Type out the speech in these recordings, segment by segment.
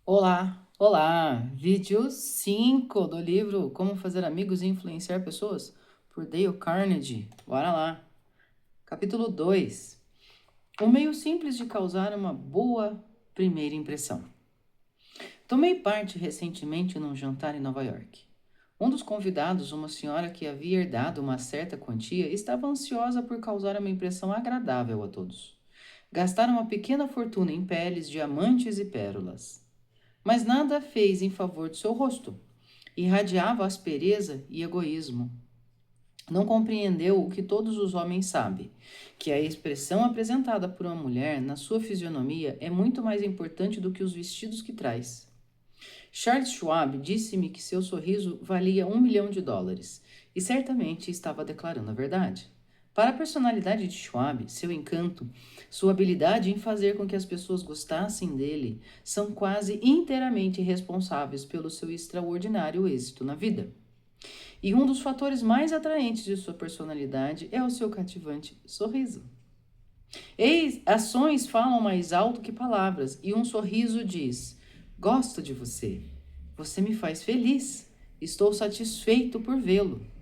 Olá, olá! Vídeo 5 do livro Como Fazer Amigos e Influenciar Pessoas, por Dale Carnegie. Bora lá! Capítulo 2. Um meio simples de causar uma boa primeira impressão. Tomei parte recentemente num jantar em Nova York. Um dos convidados, uma senhora que havia herdado uma certa quantia, estava ansiosa por causar uma impressão agradável a todos. Gastaram uma pequena fortuna em peles, diamantes e pérolas. Mas nada fez em favor de seu rosto. Irradiava aspereza e egoísmo. Não compreendeu o que todos os homens sabem, que a expressão apresentada por uma mulher na sua fisionomia é muito mais importante do que os vestidos que traz. Charles Schwab disse-me que seu sorriso valia US$ 1 milhão, e certamente estava declarando a verdade. Para a personalidade de Schwab, seu encanto, sua habilidade em fazer com que as pessoas gostassem dele, são quase inteiramente responsáveis pelo seu extraordinário êxito na vida. E um dos fatores mais atraentes de sua personalidade é o seu cativante sorriso. Ações falam mais alto que palavras, e um sorriso diz: gosto de você. Você me faz feliz. Estou satisfeito por vê-lo.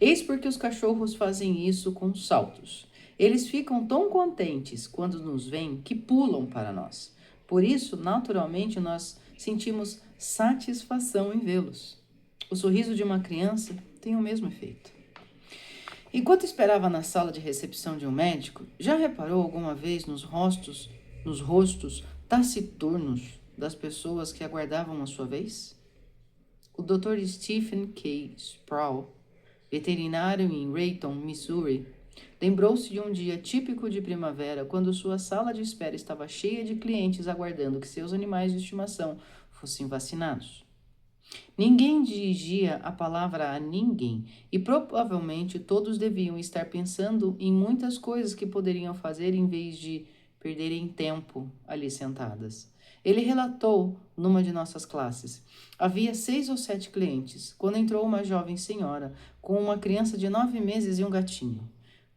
Eis porque os cachorros fazem isso com saltos. Eles ficam tão contentes quando nos veem que pulam para nós. Por isso, naturalmente, nós sentimos satisfação em vê-los. O sorriso de uma criança tem o mesmo efeito. Enquanto esperava na sala de recepção de um médico, já reparou alguma vez nos rostos taciturnos das pessoas que aguardavam a sua vez? O Dr. Stephen K. Sproul, veterinário em Rayton, Missouri, lembrou-se de um dia típico de primavera quando sua sala de espera estava cheia de clientes aguardando que seus animais de estimação fossem vacinados. Ninguém dirigia a palavra a ninguém, e provavelmente todos deviam estar pensando em muitas coisas que poderiam fazer em vez de perderem tempo ali sentadas. Ele relatou numa de nossas classes. Havia 6 ou 7 clientes, quando entrou uma jovem senhora com uma criança de 9 meses e um gatinho.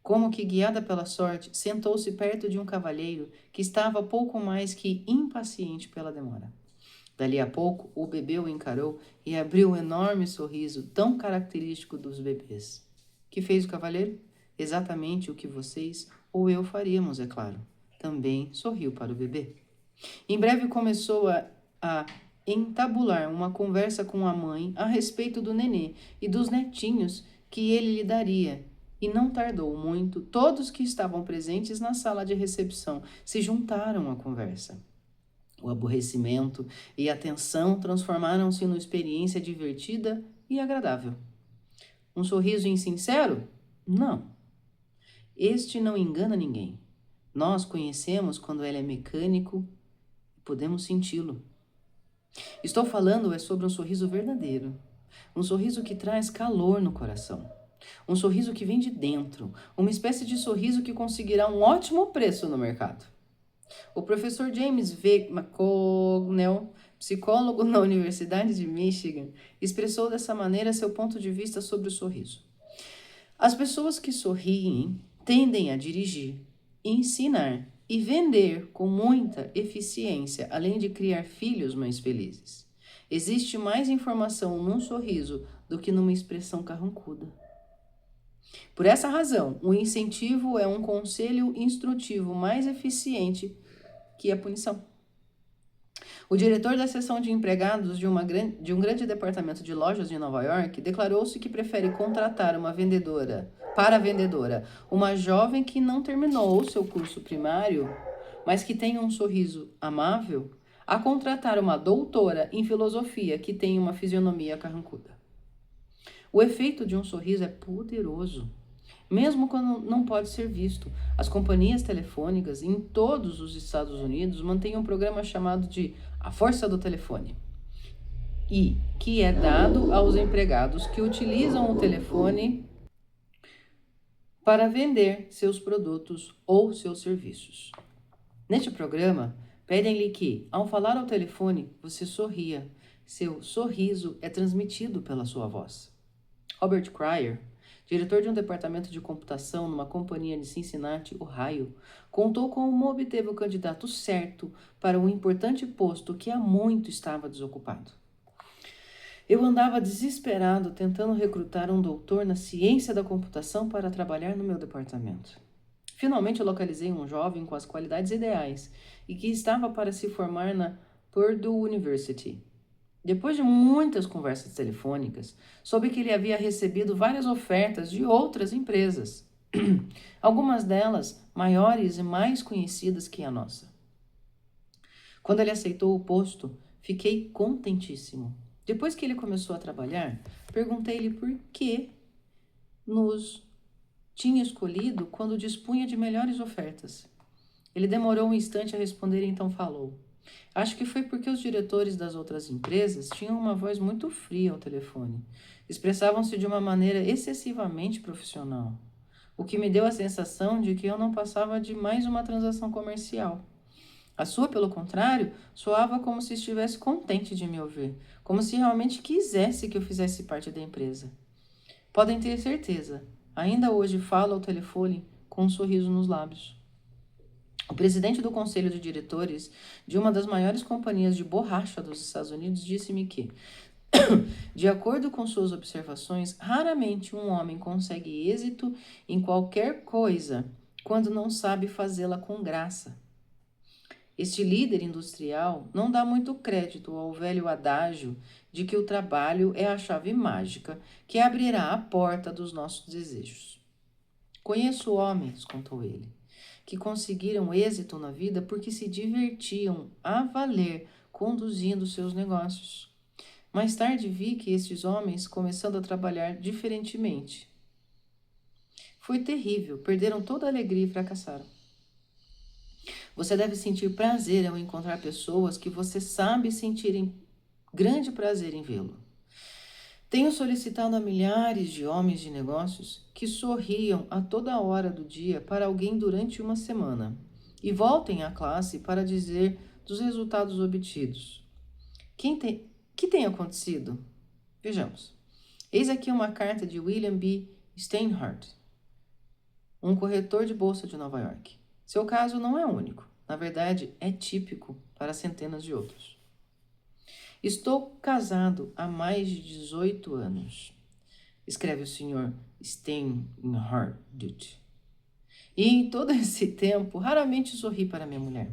Como que guiada pela sorte, sentou-se perto de um cavalheiro que estava pouco mais que impaciente pela demora. Dali a pouco, o bebê o encarou e abriu um enorme sorriso tão característico dos bebês. Que fez o cavalheiro? Exatamente o que vocês ou eu faríamos, é claro. Também sorriu para o bebê. Em breve começou a entabular uma conversa com a mãe a respeito do nenê e dos netinhos que ele lhe daria. E não tardou muito, todos que estavam presentes na sala de recepção se juntaram à conversa. O aborrecimento e a tensão transformaram-se numa experiência divertida e agradável. Um sorriso insincero? Não. Este não engana ninguém. Nós conhecemos quando ele é mecânico e podemos senti-lo. Estou falando sobre um sorriso verdadeiro. Um sorriso que traz calor no coração. Um sorriso que vem de dentro. Uma espécie de sorriso que conseguirá um ótimo preço no mercado. O professor James V. McConnell, psicólogo na Universidade de Michigan, expressou dessa maneira seu ponto de vista sobre o sorriso. As pessoas que sorriem tendem a dirigir, ensinar e vender com muita eficiência, além de criar filhos mais felizes. Existe mais informação num sorriso do que numa expressão carrancuda. Por essa razão, o incentivo é um conselho instrutivo mais eficiente que a punição. O diretor da seção de empregados de um grande departamento de lojas de Nova York declarou-se que prefere contratar para a vendedora, uma jovem que não terminou o seu curso primário, mas que tem um sorriso amável, a contratar uma doutora em filosofia que tem uma fisionomia carrancuda. O efeito de um sorriso é poderoso. Mesmo quando não pode ser visto, as companhias telefônicas em todos os Estados Unidos mantêm um programa chamado de A Força do Telefone, e que é dado aos empregados que utilizam o telefone para vender seus produtos ou seus serviços. Neste programa, pedem-lhe que, ao falar ao telefone, você sorria. Seu sorriso é transmitido pela sua voz. Robert Cryer, diretor de um departamento de computação numa companhia de Cincinnati, Ohio, contou como obteve o candidato certo para um importante posto que há muito estava desocupado. Eu andava desesperado tentando recrutar um doutor na ciência da computação para trabalhar no meu departamento. Finalmente eu localizei um jovem com as qualidades ideais e que estava para se formar na Purdue University. Depois de muitas conversas telefônicas, soube que ele havia recebido várias ofertas de outras empresas, algumas delas maiores e mais conhecidas que a nossa. Quando ele aceitou o posto, fiquei contentíssimo. Depois que ele começou a trabalhar, perguntei-lhe por que nos tinha escolhido quando dispunha de melhores ofertas. Ele demorou um instante a responder e então falou: acho que foi porque os diretores das outras empresas tinham uma voz muito fria ao telefone. Expressavam-se de uma maneira excessivamente profissional, o que me deu a sensação de que eu não passava de mais uma transação comercial. A sua, pelo contrário, soava como se estivesse contente de me ouvir, como se realmente quisesse que eu fizesse parte da empresa. Podem ter certeza, ainda hoje falo ao telefone com um sorriso nos lábios. O presidente do conselho de diretores de uma das maiores companhias de borracha dos Estados Unidos disse-me que, de acordo com suas observações, raramente um homem consegue êxito em qualquer coisa quando não sabe fazê-la com graça. Este líder industrial não dá muito crédito ao velho adágio de que o trabalho é a chave mágica que abrirá a porta dos nossos desejos. Conheço homens, contou ele, que conseguiram êxito na vida porque se divertiam a valer conduzindo seus negócios. Mais tarde vi que esses homens começando a trabalhar diferentemente. Foi terrível, perderam toda a alegria e fracassaram. Você deve sentir prazer ao encontrar pessoas que você sabe sentirem grande prazer em vê-lo. Tenho solicitado a milhares de homens de negócios que sorriam a toda hora do dia para alguém durante uma semana e voltem à classe para dizer dos resultados obtidos. Que tem acontecido? Vejamos. Eis aqui uma carta de William B. Steinhardt, um corretor de bolsa de Nova York. Seu caso não é único. Na verdade, é típico para centenas de outros. Estou casado há mais de 18 anos, escreve o Sr. Steinhardt. E em todo esse tempo, raramente sorri para minha mulher.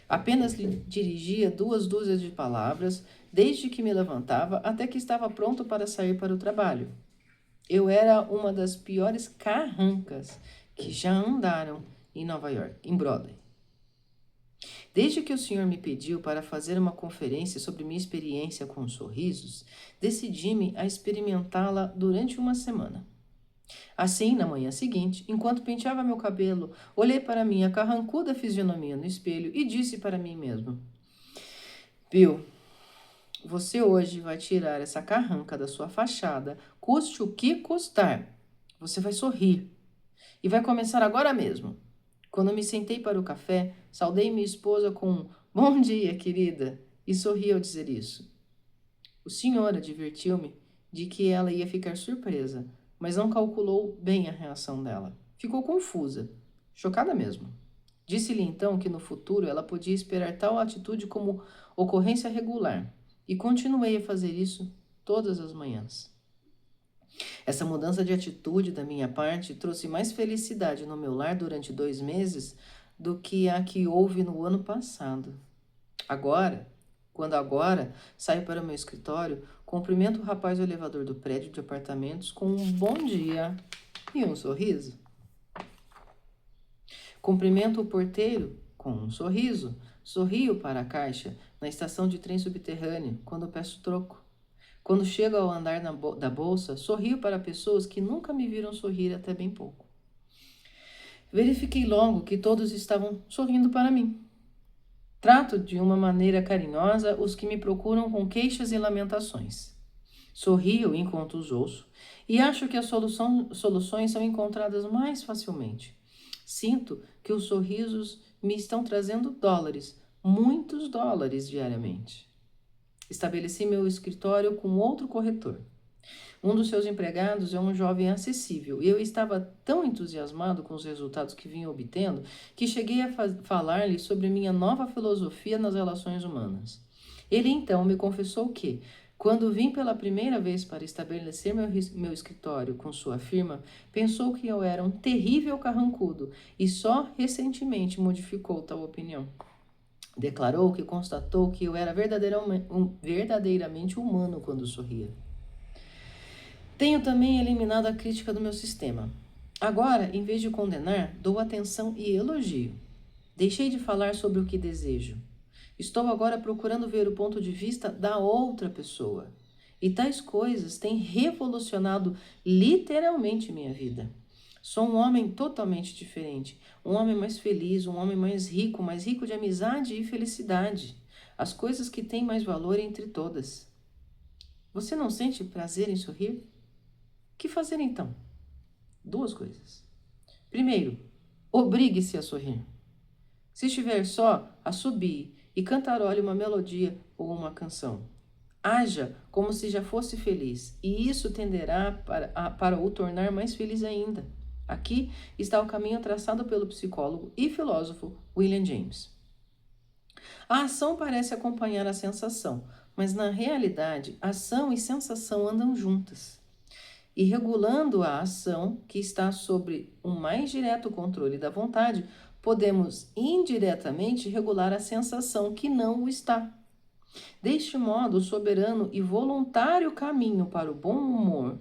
Apenas lhe dirigia 2 dúzias de palavras, desde que me levantava até que estava pronto para sair para o trabalho. Eu era uma das piores carrancas que já andaram em Nova York, em Broadway. Desde que o senhor me pediu para fazer uma conferência sobre minha experiência com sorrisos, decidi-me a experimentá-la durante uma semana. Assim, na manhã seguinte, enquanto penteava meu cabelo, olhei para minha carrancuda fisionomia no espelho e disse para mim mesmo: Bill, você hoje vai tirar essa carranca da sua fachada, custe o que custar. Você vai sorrir. E vai começar agora mesmo. Quando me sentei para o café, saudei minha esposa com um bom dia, querida, e sorri ao dizer isso. O senhor advertiu-me de que ela ia ficar surpresa, mas não calculou bem a reação dela. Ficou confusa, chocada mesmo. Disse-lhe então que no futuro ela podia esperar tal atitude como ocorrência regular, e continuei a fazer isso todas as manhãs. Essa mudança de atitude da minha parte trouxe mais felicidade no meu lar durante 2 meses do que a que houve no ano passado. Quando saio para o meu escritório, cumprimento o rapaz do elevador do prédio de apartamentos com um bom dia e um sorriso. Cumprimento o porteiro com um sorriso. Sorrio para a caixa na estação de trem subterrâneo quando peço troco. Quando chego ao andar da bolsa, sorrio para pessoas que nunca me viram sorrir até bem pouco. Verifiquei logo que todos estavam sorrindo para mim. Trato de uma maneira carinhosa os que me procuram com queixas e lamentações. Sorrio enquanto os ouço e acho que as soluções são encontradas mais facilmente. Sinto que os sorrisos me estão trazendo dólares, muitos dólares diariamente. Estabeleci meu escritório com outro corretor. Um dos seus empregados é um jovem acessível e eu estava tão entusiasmado com os resultados que vinha obtendo que cheguei a falar-lhe sobre minha nova filosofia nas relações humanas. Ele então me confessou que, quando vim pela primeira vez para estabelecer meu escritório com sua firma, pensou que eu era um terrível carrancudo e só recentemente modificou tal opinião. Declarou que constatou que eu era verdadeiramente humano quando sorria. Tenho também eliminado a crítica do meu sistema. Agora, em vez de condenar, dou atenção e elogio. Deixei de falar sobre o que desejo. Estou agora procurando ver o ponto de vista da outra pessoa. E tais coisas têm revolucionado literalmente minha vida. Sou um homem totalmente diferente, um homem mais feliz, um homem mais rico de amizade e felicidade. As coisas que têm mais valor entre todas. Você não sente prazer em sorrir? Que fazer então? Duas coisas. Primeiro, obrigue-se a sorrir. Se estiver só, assobie e cantarole uma melodia ou uma canção. Haja como se já fosse feliz, e isso tenderá para o tornar mais feliz ainda. Aqui está o caminho traçado pelo psicólogo e filósofo William James. A ação parece acompanhar a sensação, mas na realidade, ação e sensação andam juntas. E regulando a ação, que está sob um mais direto controle da vontade, podemos indiretamente regular a sensação que não o está. Deste modo, o soberano e voluntário caminho para o bom humor,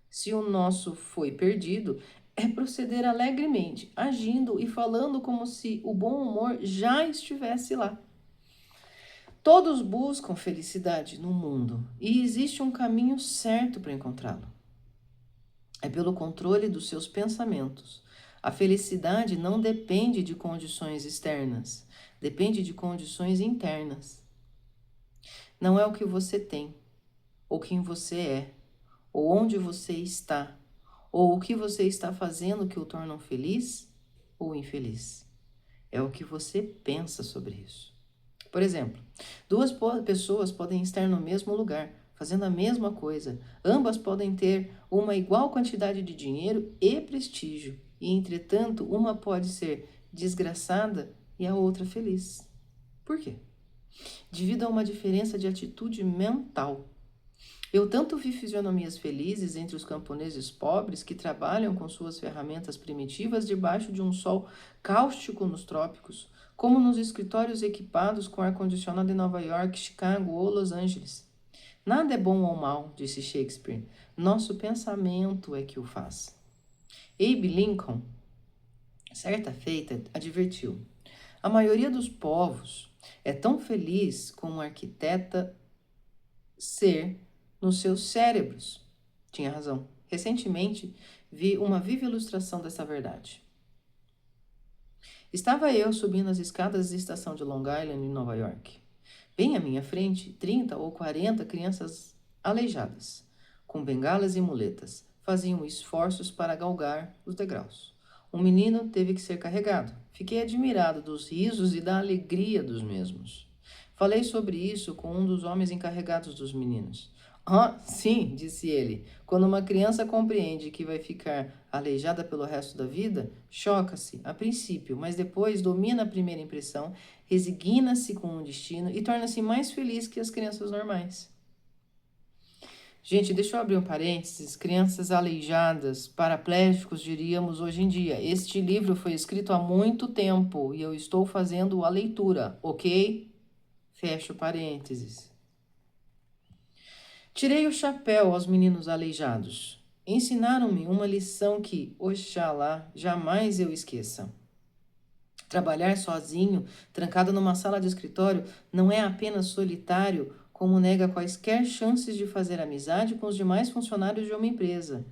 se o nosso foi perdido, é proceder alegremente, agindo e falando como se o bom humor já estivesse lá. Todos buscam felicidade no mundo e existe um caminho certo para encontrá-lo. É pelo controle dos seus pensamentos. A felicidade não depende de condições externas, depende de condições internas. Não é o que você tem, ou quem você é, ou onde você está, ou o que você está fazendo que o tornam feliz ou infeliz. É o que você pensa sobre isso. Por exemplo, duas pessoas podem estar no mesmo lugar, fazendo a mesma coisa. Ambas podem ter uma igual quantidade de dinheiro e prestígio, e entretanto, uma pode ser desgraçada e a outra feliz. Por quê? Devido a uma diferença de atitude mental. Eu tanto vi fisionomias felizes entre os camponeses pobres que trabalham com suas ferramentas primitivas debaixo de um sol cáustico nos trópicos, como nos escritórios equipados com ar-condicionado em Nova York, Chicago ou Los Angeles. Nada é bom ou mal, disse Shakespeare. Nosso pensamento é que o faz. Abe Lincoln, certa feita, advertiu: a maioria dos povos é tão feliz como arquiteta ser nos seus cérebros. Tinha razão. Recentemente, vi uma viva ilustração dessa verdade. Estava eu subindo as escadas da estação de Long Island, em Nova York. Bem à minha frente, 30 ou 40 crianças aleijadas, com bengalas e muletas, faziam esforços para galgar os degraus. Um menino teve que ser carregado. Fiquei admirado dos risos e da alegria dos mesmos. Falei sobre isso com um dos homens encarregados dos meninos. Ah, sim, disse ele. Quando uma criança compreende que vai ficar aleijada pelo resto da vida, choca-se, a princípio, mas depois domina a primeira impressão, resigna-se com o destino e torna-se mais feliz que as crianças normais. Gente, deixa eu abrir um parênteses. Crianças aleijadas, paraplégicos, diríamos hoje em dia. Este livro foi escrito há muito tempo e eu estou fazendo a leitura, ok? Fecho parênteses. Tirei o chapéu aos meninos aleijados. Ensinaram-me uma lição que, oxalá, jamais eu esqueça. Trabalhar sozinho, trancado numa sala de escritório, não é apenas solitário, como nega quaisquer chances de fazer amizade com os demais funcionários de uma empresa.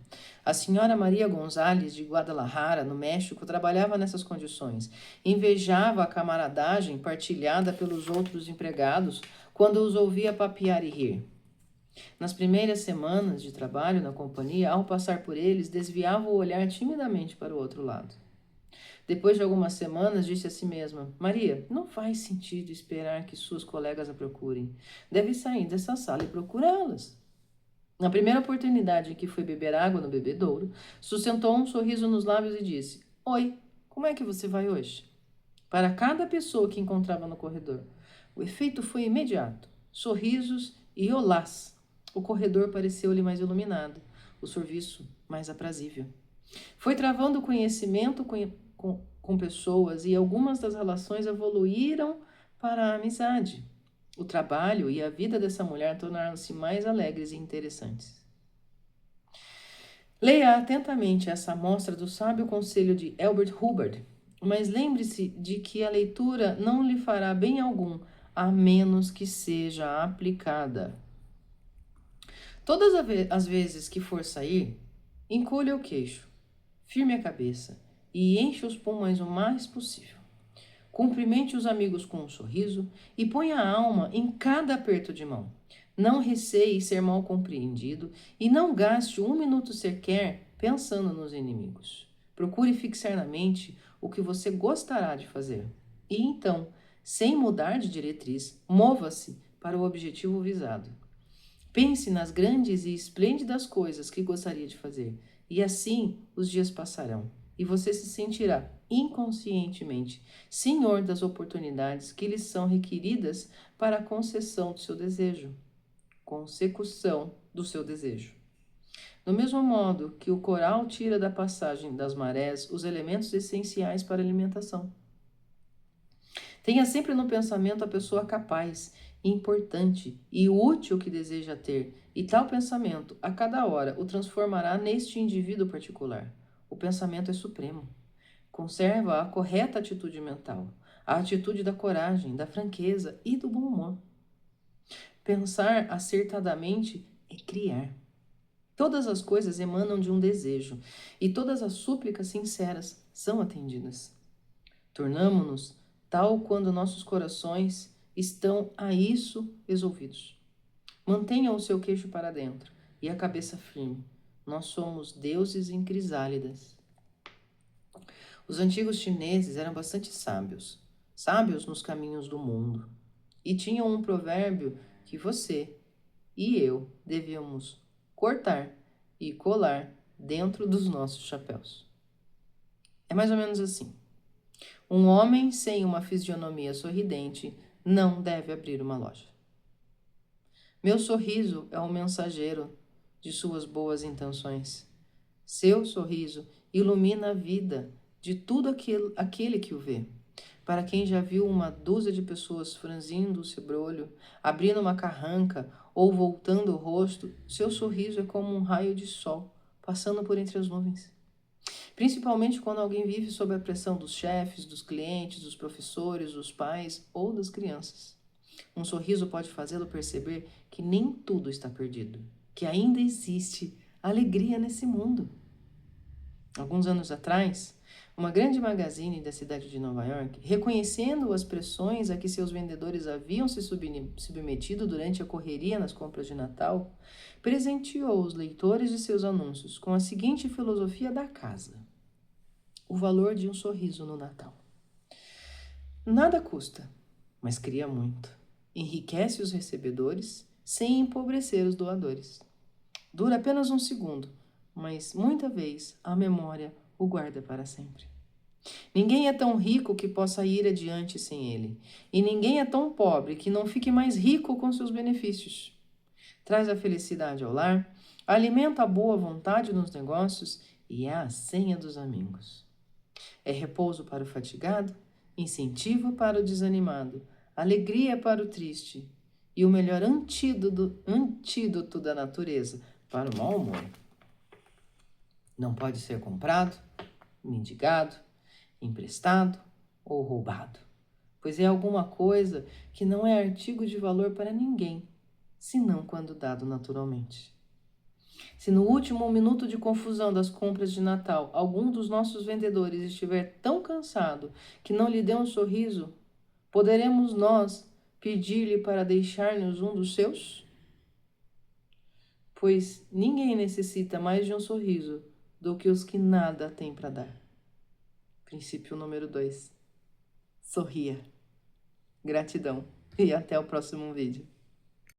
A senhora Maria Gonzalez, de Guadalajara, no México, trabalhava nessas condições. Invejava a camaradagem partilhada pelos outros empregados quando os ouvia papear e rir. Nas primeiras semanas de trabalho na companhia, ao passar por eles, desviava o olhar timidamente para o outro lado. Depois de algumas semanas, disse a si mesma: Maria, não faz sentido esperar que suas colegas a procurem. Deve sair dessa sala e procurá-las. Na primeira oportunidade em que foi beber água no bebedouro, sustentou um sorriso nos lábios e disse: Oi, como é que você vai hoje? Para cada pessoa que encontrava no corredor. O efeito foi imediato. Sorrisos e olás. O corredor pareceu-lhe mais iluminado, o serviço mais aprazível. Foi travando conhecimento com pessoas e algumas das relações evoluíram para a amizade. O trabalho e a vida dessa mulher tornaram-se mais alegres e interessantes. Leia atentamente essa amostra do sábio conselho de Albert Hubbard, mas lembre-se de que a leitura não lhe fará bem algum, a menos que seja aplicada. Todas as vezes que for sair, encolha o queixo, firme a cabeça e enche os pulmões o mais possível. Cumprimente os amigos com um sorriso e ponha a alma em cada aperto de mão. Não receie ser mal compreendido e não gaste um minuto sequer pensando nos inimigos. Procure fixar na mente o que você gostará de fazer. E então, sem mudar de diretriz, mova-se para o objetivo visado. Pense nas grandes e esplêndidas coisas que gostaria de fazer, e assim os dias passarão, e você se sentirá inconscientemente senhor das oportunidades que lhe são requeridas para a consecução do seu desejo. Consecução do seu desejo. Do mesmo modo que o coral tira da passagem das marés os elementos essenciais para a alimentação. Tenha sempre no pensamento a pessoa capaz, importante e útil que deseja ter, e tal pensamento, a cada hora, o transformará neste indivíduo particular. O pensamento é supremo. Conserva a correta atitude mental, a atitude da coragem, da franqueza e do bom humor. Pensar acertadamente é criar. Todas as coisas emanam de um desejo, e todas as súplicas sinceras são atendidas. Tornamo-nos tal quando nossos corações estão a isso resolvidos. Mantenha o seu queixo para dentro e a cabeça firme. Nós somos deuses em crisálidas. Os antigos chineses eram bastante sábios, sábios nos caminhos do mundo, e tinham um provérbio que você e eu devíamos cortar e colar dentro dos nossos chapéus. É mais ou menos assim. Um homem sem uma fisionomia sorridente não deve abrir uma loja. Meu sorriso é o mensageiro de suas boas intenções. Seu sorriso ilumina a vida de tudo aquele que o vê. Para quem já viu uma dúzia de pessoas franzindo o sobrolho, abrindo uma carranca ou voltando o rosto, seu sorriso é como um raio de sol passando por entre as nuvens. Principalmente quando alguém vive sob a pressão dos chefes, dos clientes, dos professores, dos pais ou das crianças. Um sorriso pode fazê-lo perceber que nem tudo está perdido, que ainda existe alegria nesse mundo. Alguns anos atrás, uma grande magazine da cidade de Nova York, reconhecendo as pressões a que seus vendedores haviam se submetido durante a correria nas compras de Natal, presenteou os leitores de seus anúncios com a seguinte filosofia da casa: o valor de um sorriso no Natal. Nada custa, mas cria muito. Enriquece os recebedores sem empobrecer os doadores. Dura apenas um segundo, mas muita vez a memória o guarda para sempre. Ninguém é tão rico que possa ir adiante sem ele, e ninguém é tão pobre que não fique mais rico com seus benefícios. Traz a felicidade ao lar, alimenta a boa vontade nos negócios e é a senha dos amigos. É repouso para o fatigado, incentivo para o desanimado, alegria para o triste e o melhor antídoto da natureza para o mau humor. Não pode ser comprado, mendigado, emprestado ou roubado, pois é alguma coisa que não é artigo de valor para ninguém, senão quando dado naturalmente. Se no último minuto de confusão das compras de Natal, algum dos nossos vendedores estiver tão cansado que não lhe dê um sorriso, poderemos nós pedir-lhe para deixar-nos um dos seus? Pois ninguém necessita mais de um sorriso do que os que nada têm para dar. Princípio número 2. Sorria. Gratidão e até o próximo vídeo.